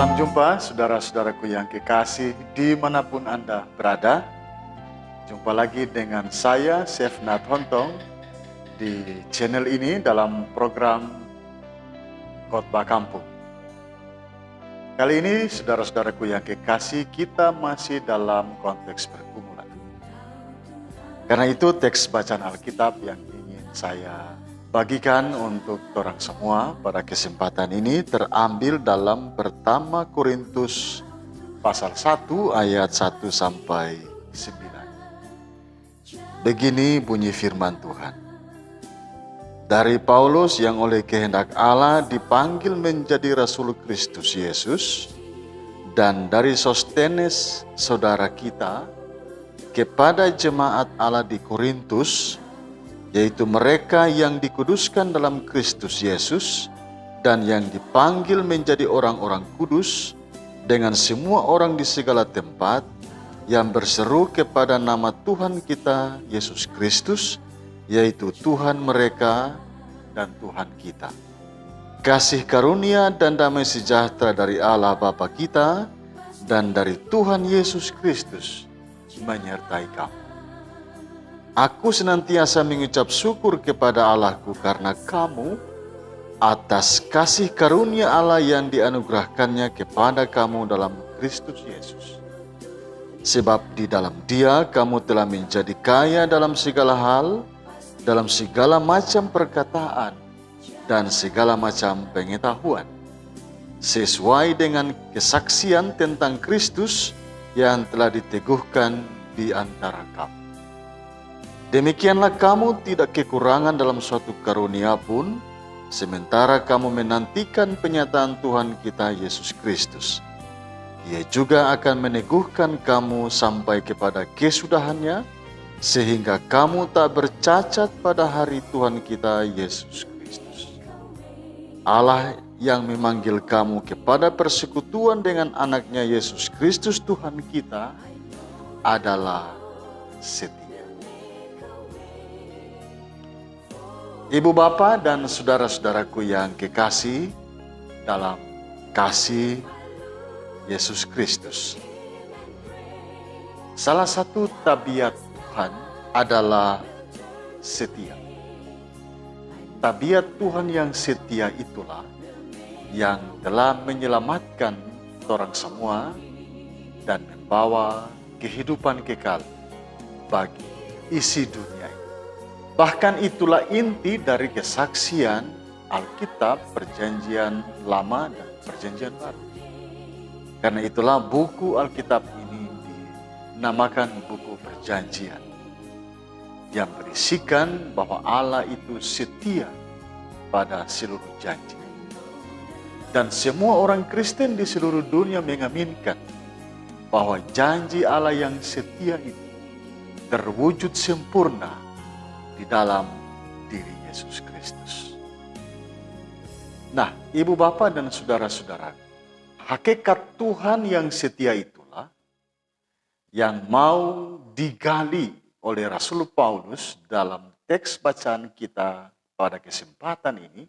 Salam jumpa saudara-saudaraku yang kekasih dimanapun Anda berada. Jumpa lagi dengan saya, Chef Nat Hontong, di channel ini dalam program Khotbah Kampung. Kali ini saudara-saudaraku yang kekasih, kita masih dalam konteks pergumulan. Karena itu teks bacaan Alkitab yang ingin saya bagikan untuk orang semua pada kesempatan ini terambil dalam Pertama Korintus pasal 1 ayat 1 sampai 9. Begini bunyi firman Tuhan. Dari Paulus yang oleh kehendak Allah dipanggil menjadi Rasul Kristus Yesus, dan dari Sostenes saudara kita, kepada jemaat Allah di Korintus, yaitu mereka yang dikuduskan dalam Kristus Yesus dan yang dipanggil menjadi orang-orang kudus, dengan semua orang di segala tempat yang berseru kepada nama Tuhan kita Yesus Kristus, yaitu Tuhan mereka dan Tuhan kita. Kasih karunia dan damai sejahtera dari Allah Bapa kita dan dari Tuhan Yesus Kristus menyertai kamu. Aku senantiasa mengucap syukur kepada Allahku karena kamu, atas kasih karunia Allah yang dianugerahkannya kepada kamu dalam Kristus Yesus. Sebab di dalam Dia kamu telah menjadi kaya dalam segala hal, dalam segala macam perkataan dan segala macam pengetahuan, sesuai dengan kesaksian tentang Kristus yang telah diteguhkan di antara kamu. Demikianlah kamu tidak kekurangan dalam suatu karunia pun, sementara kamu menantikan penyataan Tuhan kita Yesus Kristus. Ia juga akan meneguhkan kamu sampai kepada kesudahannya, sehingga kamu tak bercacat pada hari Tuhan kita Yesus Kristus. Allah yang memanggil kamu kepada persekutuan dengan anaknya Yesus Kristus Tuhan kita adalah setia. Ibu bapa dan saudara-saudaraku yang kekasih dalam kasih Yesus Kristus. Salah satu tabiat Tuhan adalah setia. Tabiat Tuhan yang setia itulah yang telah menyelamatkan orang semua dan membawa kehidupan kekal bagi isi dunia ini. Bahkan itulah inti dari kesaksian Alkitab, Perjanjian Lama dan Perjanjian Baru. Karena itulah buku Alkitab ini dinamakan buku Perjanjian, yang berisikan bahwa Allah itu setia pada seluruh janji. Dan semua orang Kristen di seluruh dunia mengaminkan bahwa janji Allah yang setia itu terwujud sempurna di dalam diri Yesus Kristus. Nah, ibu bapa dan saudara-saudara, hakikat Tuhan yang setia itulah yang mau digali oleh Rasul Paulus dalam teks bacaan kita pada kesempatan ini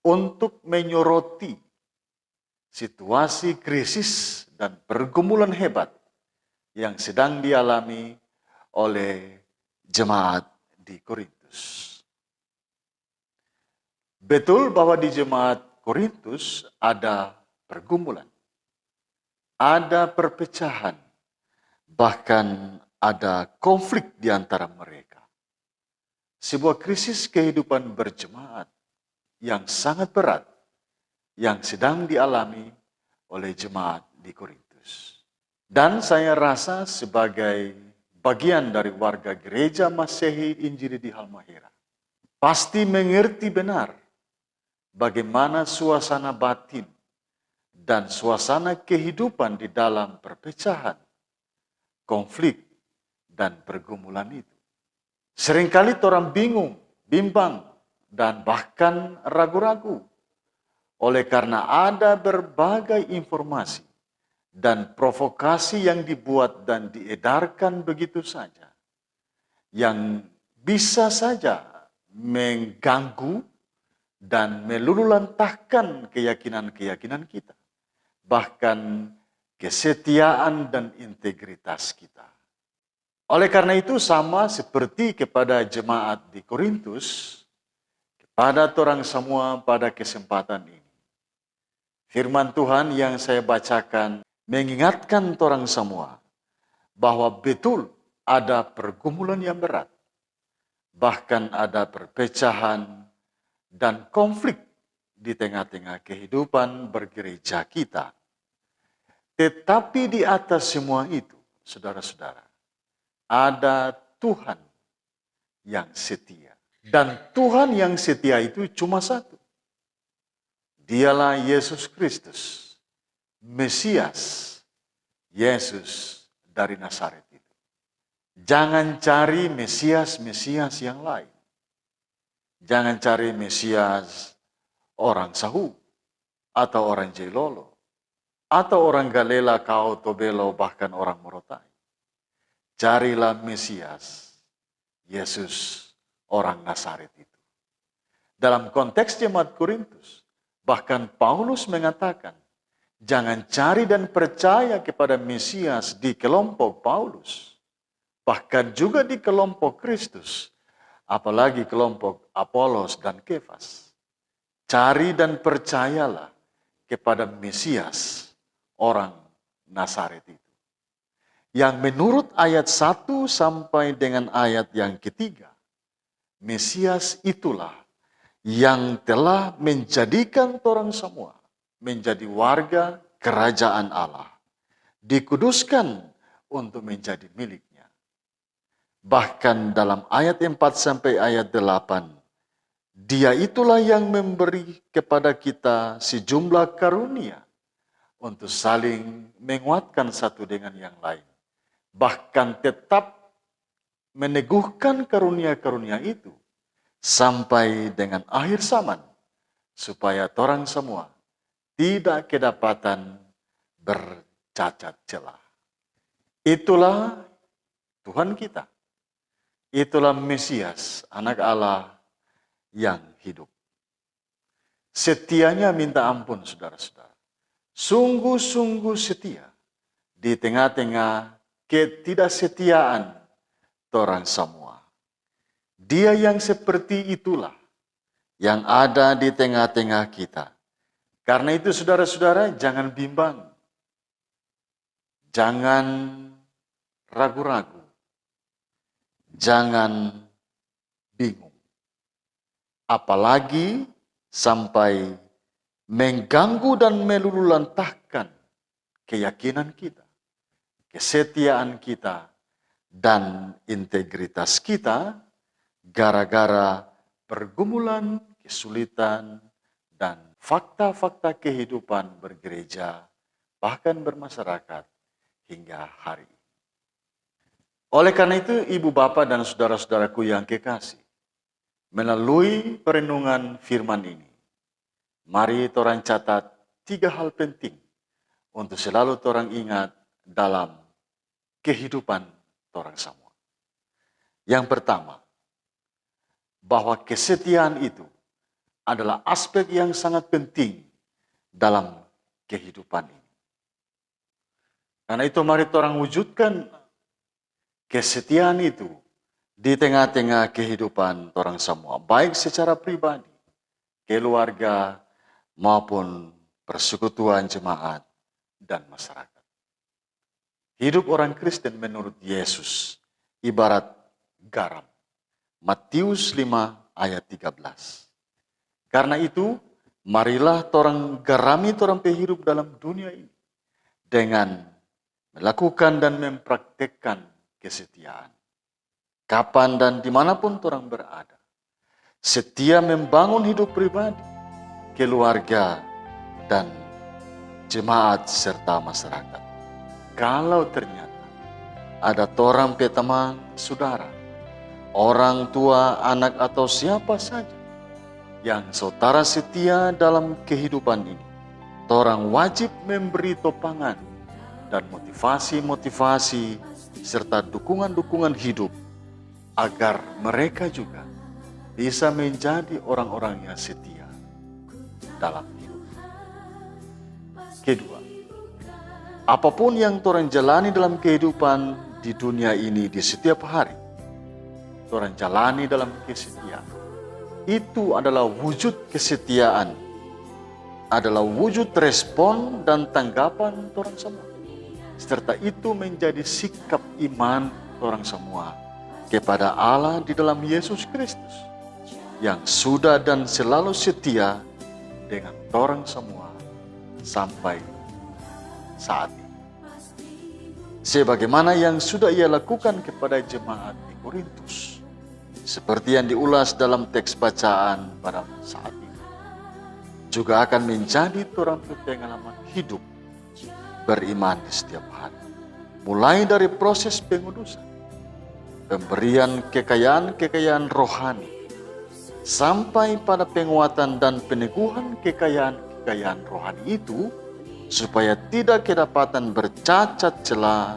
untuk menyoroti situasi krisis dan pergumulan hebat yang sedang dialami oleh jemaat di Korintus. Betul bahwa di jemaat Korintus ada pergumulan, ada perpecahan, bahkan ada konflik di antara mereka. Sebuah krisis kehidupan berjemaat yang sangat berat yang sedang dialami oleh jemaat di Korintus. Dan saya rasa sebagai bagian dari warga gereja Masehi Injili di Halmahera, pasti mengerti benar bagaimana suasana batin dan suasana kehidupan di dalam perpecahan, konflik, dan pergumulan itu. Seringkali orang bingung, bimbang, dan bahkan ragu-ragu oleh karena ada berbagai informasi dan provokasi yang dibuat dan diedarkan begitu saja, yang bisa saja mengganggu dan meluluhlantahkan keyakinan-keyakinan kita. bahkan kesetiaan dan integritas kita. Oleh karena itu sama seperti kepada jemaat di Korintus, kepada orang semua pada kesempatan ini. Firman Tuhan yang saya bacakan mengingatkan orang semua bahwa betul ada pergumulan yang berat. Bahkan ada perpecahan dan konflik di tengah-tengah kehidupan bergereja kita. Tetapi di atas semua itu, saudara-saudara, ada Tuhan yang setia. Dan Tuhan yang setia itu cuma satu. Dialah Yesus Kristus, Mesias, Yesus dari Nazaret itu. Jangan cari Mesias-Mesias yang lain. Jangan cari Mesias orang Sahu, atau orang Jelolo, atau orang Galela, Kau, Tobelo, bahkan orang Morotai. Carilah Mesias, Yesus orang Nazaret itu. Dalam konteks jemaat Korintus, bahkan Paulus mengatakan, jangan cari dan percaya kepada Mesias di kelompok Paulus, bahkan juga di kelompok Kristus, apalagi kelompok Apolos dan Kefas. Cari dan percayalah kepada Mesias, orang Nazaret itu. Yang menurut ayat 1 sampai dengan ayat yang ketiga, Mesias itulah yang telah menjadikan orang semua menjadi warga kerajaan Allah, dikuduskan untuk menjadi miliknya. Bahkan dalam ayat 4 sampai ayat 8, Dia itulah yang memberi kepada kita sejumlah karunia untuk saling menguatkan satu dengan yang lain. Bahkan tetap meneguhkan karunia-karunia itu sampai dengan akhir zaman, supaya orang semua tidak kedapatan bercacat celah. Itulah Tuhan kita. Itulah Mesias, anak Allah yang hidup. Setianya minta ampun, saudara-saudara. Sungguh-sungguh setia di tengah-tengah ketidaksetiaan orang semua. Dia yang seperti itulah yang ada di tengah-tengah kita. Karena itu saudara-saudara, jangan bimbang. Jangan ragu-ragu. Jangan bingung. Apalagi sampai mengganggu dan melululantahkan keyakinan kita, kesetiaan kita, dan integritas kita gara-gara pergumulan, kesulitan, dan fakta-fakta kehidupan bergereja, bahkan bermasyarakat hingga hari ini. Oleh karena itu, ibu bapak dan saudara-saudaraku yang kekasih, melalui perenungan firman ini, mari torang catat 3 hal penting untuk selalu torang ingat dalam kehidupan torang semua. Yang pertama, bahwa kesetiaan itu adalah aspek yang sangat penting dalam kehidupan ini. Karena itu mari torang wujudkan kesetiaan itu di tengah-tengah kehidupan orang semua, baik secara pribadi, keluarga, maupun persekutuan jemaat dan masyarakat. Hidup orang Kristen menurut Yesus ibarat garam. Matius 5 ayat 13. Karena itu, marilah torang garami torang hidup dalam dunia ini dengan melakukan dan mempraktekkan kesetiaan. Kapan dan dimanapun orang berada. Setia membangun hidup pribadi, keluarga, dan jemaat serta masyarakat. Kalau ternyata ada orang teman, saudara, orang tua, anak, atau siapa saja yang saudara setia dalam kehidupan ini, orang wajib memberi topangan dan motivasi-motivasi serta dukungan-dukungan hidup agar mereka juga bisa menjadi orang-orang yang setia dalam hidup. Kedua, apapun yang torang jalani dalam kehidupan di dunia ini di setiap hari, torang jalani dalam kesetiaan. Itu adalah wujud kesetiaan, adalah wujud respon dan tanggapan torang semua. Serta itu menjadi sikap iman torang semua kepada Allah di dalam Yesus Kristus, yang sudah dan selalu setia dengan torang semua sampai saat ini. Sebagaimana yang sudah ia lakukan kepada jemaat di Korintus, seperti yang diulas dalam teks bacaan pada saat ini, juga akan menjadi torang pengalaman hidup beriman di setiap hari. Mulai dari proses pengudusan, pemberian kekayaan rohani, sampai pada penguatan dan peneguhan kekayaan rohani itu, supaya tidak kedapatan bercacat celah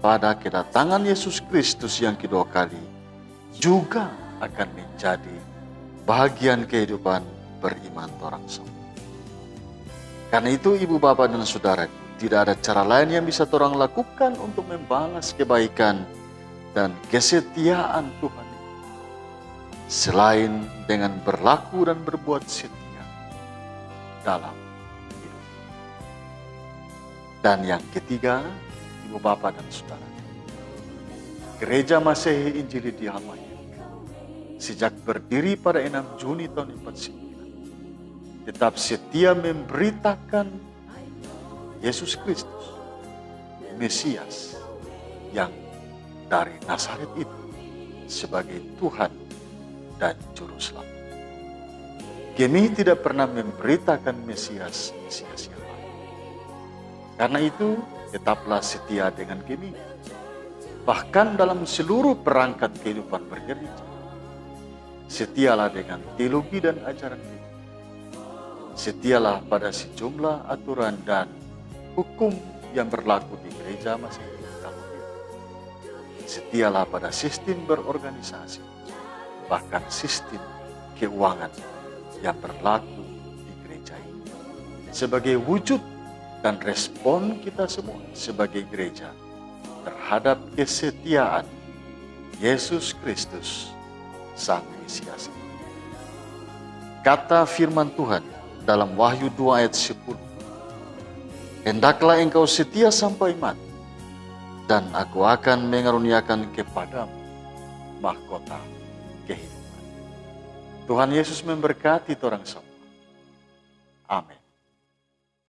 pada kedatangan Yesus Kristus yang kedua kali, juga akan menjadi bagian kehidupan beriman orang semua. Karena itu ibu bapak dan saudaraku, tidak ada cara lain yang bisa orang lakukan untuk membalas kebaikan dan kesetiaan Tuhan selain dengan berlaku dan berbuat setia dalam hidup. Dan yang ketiga, ibu bapak dan saudara, Gereja Masehi Injili di Halmahera sejak berdiri pada 6 Juni tahun 49 tetap setia memberitakan Yesus Kristus, Mesias yang dari Nazaret itu sebagai Tuhan dan Juru Selamat. Kami tidak pernah memberitakan Mesias yang lain. Karena itu tetaplah setia dengan kami. Bahkan dalam seluruh perangkat kehidupan bergereja, setialah dengan teologi dan ajaran kita. Setialah pada sejumlah aturan dan hukum yang berlaku di gereja Masehi. Setialah pada sistem berorganisasi, bahkan sistem keuangan yang berlaku di gereja ini. Sebagai wujud dan respon kita semua sebagai gereja terhadap kesetiaan Yesus Kristus, Sang Mesias. Kata firman Tuhan dalam Wahyu 2 ayat 10, "Hendaklah engkau setia sampai mati, dan aku akan mengaruniakan kepadamu mahkota kehidupan." Tuhan Yesus memberkati orang semua. Amin.